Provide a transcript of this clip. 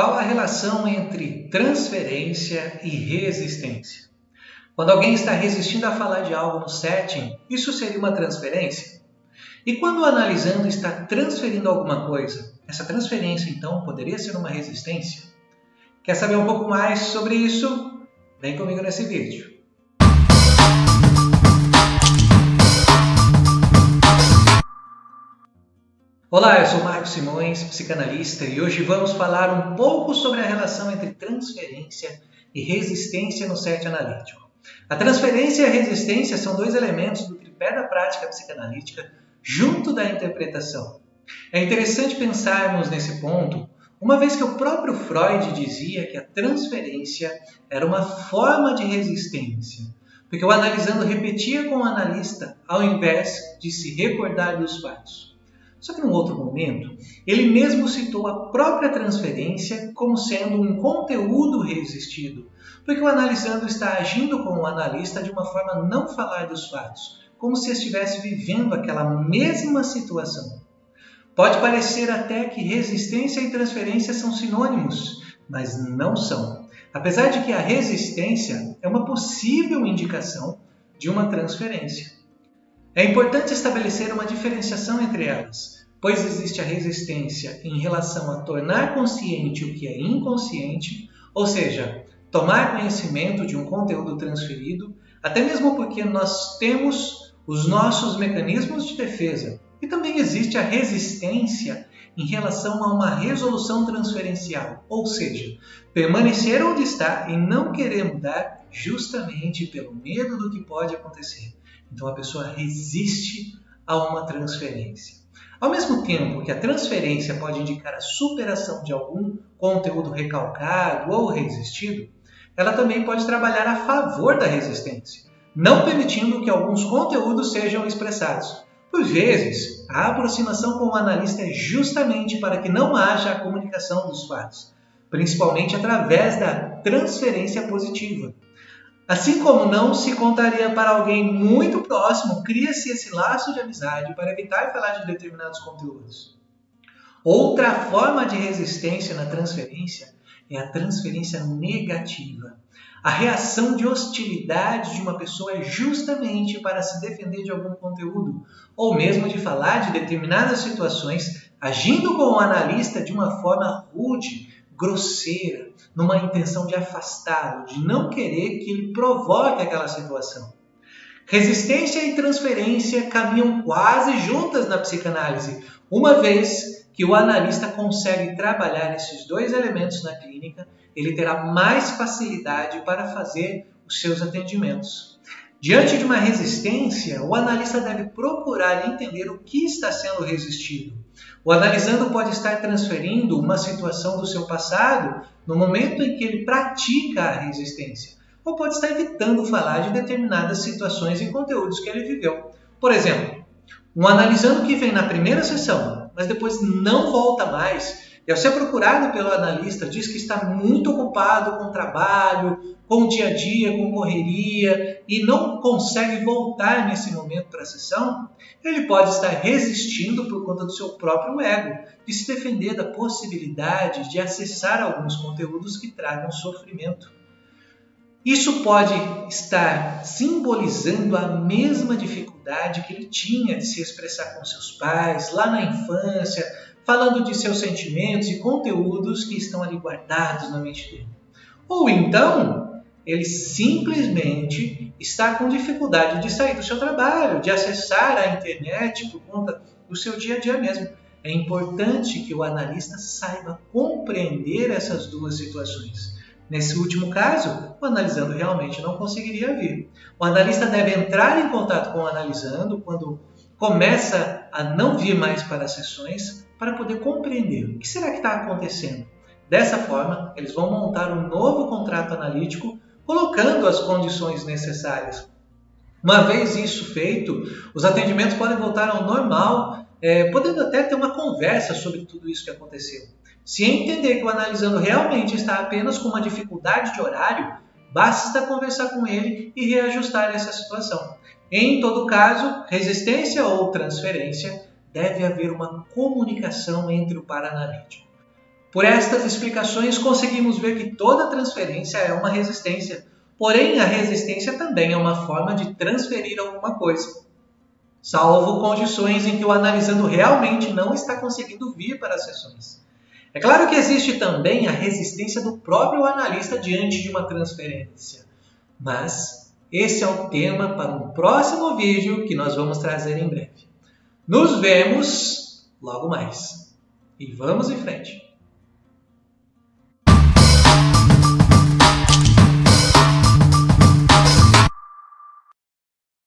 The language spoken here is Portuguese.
Qual a relação entre transferência e resistência? Quando alguém está resistindo a falar de algo no setting, isso seria uma transferência? E quando o analisando está transferindo alguma coisa, essa transferência então poderia ser uma resistência? Quer saber um pouco mais sobre isso? Vem comigo nesse vídeo. Olá, eu sou Marcos Simões, psicanalista, e hoje vamos falar um pouco sobre a relação entre transferência e resistência no set analítico. A transferência e a resistência são dois elementos do tripé da prática psicanalítica junto da interpretação. É interessante pensarmos nesse ponto, uma vez que o próprio Freud dizia que a transferência era uma forma de resistência, porque o analisando repetia com o analista ao invés de se recordar dos fatos. Só que num outro momento, ele mesmo citou a própria transferência como sendo um conteúdo resistido, porque o analisando está agindo com o analista de uma forma a não falar dos fatos, como se estivesse vivendo aquela mesma situação. Pode parecer até que resistência e transferência são sinônimos, mas não são. Apesar de que a resistência é uma possível indicação de uma transferência. É importante estabelecer uma diferenciação entre elas, pois existe a resistência em relação a tornar consciente o que é inconsciente, ou seja, tomar conhecimento de um conteúdo transferido, até mesmo porque nós temos os nossos mecanismos de defesa. E também existe a resistência em relação a uma resolução transferencial, ou seja, permanecer onde está e não querer mudar justamente pelo medo do que pode acontecer. Então a pessoa resiste a uma transferência. Ao mesmo tempo que a transferência pode indicar a superação de algum conteúdo recalcado ou resistido, ela também pode trabalhar a favor da resistência, não permitindo que alguns conteúdos sejam expressados. Por vezes, a aproximação com o analista é justamente para que não haja a comunicação dos fatos, principalmente através da transferência positiva. Assim como não se contaria para alguém muito próximo, cria-se esse laço de amizade para evitar falar de determinados conteúdos. Outra forma de resistência na transferência é a transferência negativa. A reação de hostilidade de uma pessoa é justamente para se defender de algum conteúdo, ou mesmo de falar de determinadas situações, agindo com o analista de uma forma rude, grosseira, numa intenção de afastá-lo, de não querer que ele provoque aquela situação. Resistência e transferência caminham quase juntas na psicanálise, uma vez que o analista consegue trabalhar esses dois elementos na clínica, ele terá mais facilidade para fazer os seus atendimentos. Diante de uma resistência, o analista deve procurar entender o que está sendo resistido. O analisando pode estar transferindo uma situação do seu passado no momento em que ele pratica a resistência, ou pode estar evitando falar de determinadas situações e conteúdos que ele viveu. Por exemplo, um analisando que vem na primeira sessão, mas depois não volta mais, e ao ser procurado pelo analista diz que está muito ocupado com o trabalho, com o dia a dia, com correria, e não consegue voltar nesse momento para a sessão, ele pode estar resistindo por conta do seu próprio ego, de se defender da possibilidade de acessar alguns conteúdos que tragam sofrimento. Isso pode estar simbolizando a mesma dificuldade que ele tinha de se expressar com seus pais, lá na infância, falando de seus sentimentos e conteúdos que estão ali guardados na mente dele. Ou então, ele simplesmente está com dificuldade de sair do seu trabalho, de acessar a internet por conta do seu dia a dia mesmo. É importante que o analista saiba compreender essas duas situações. Nesse último caso, o analisando realmente não conseguiria vir. O analista deve entrar em contato com o analisando quando começa a não vir mais para as sessões para poder compreender o que será que está acontecendo. Dessa forma, eles vão montar um novo contrato analítico, colocando as condições necessárias. Uma vez isso feito, os atendimentos podem voltar ao normal, podendo até ter uma conversa sobre tudo isso que aconteceu. Se entender que o analisando realmente está apenas com uma dificuldade de horário, basta conversar com ele e reajustar essa situação. Em todo caso, resistência ou transferência, deve haver uma comunicação entre o paraanalítico. Por estas explicações, conseguimos ver que toda transferência é uma resistência, porém a resistência também é uma forma de transferir alguma coisa, salvo condições em que o analisando realmente não está conseguindo vir para as sessões. É claro que existe também a resistência do próprio analista diante de uma transferência, mas esse é o tema para um próximo vídeo que nós vamos trazer em breve. Nos vemos logo mais e vamos em frente!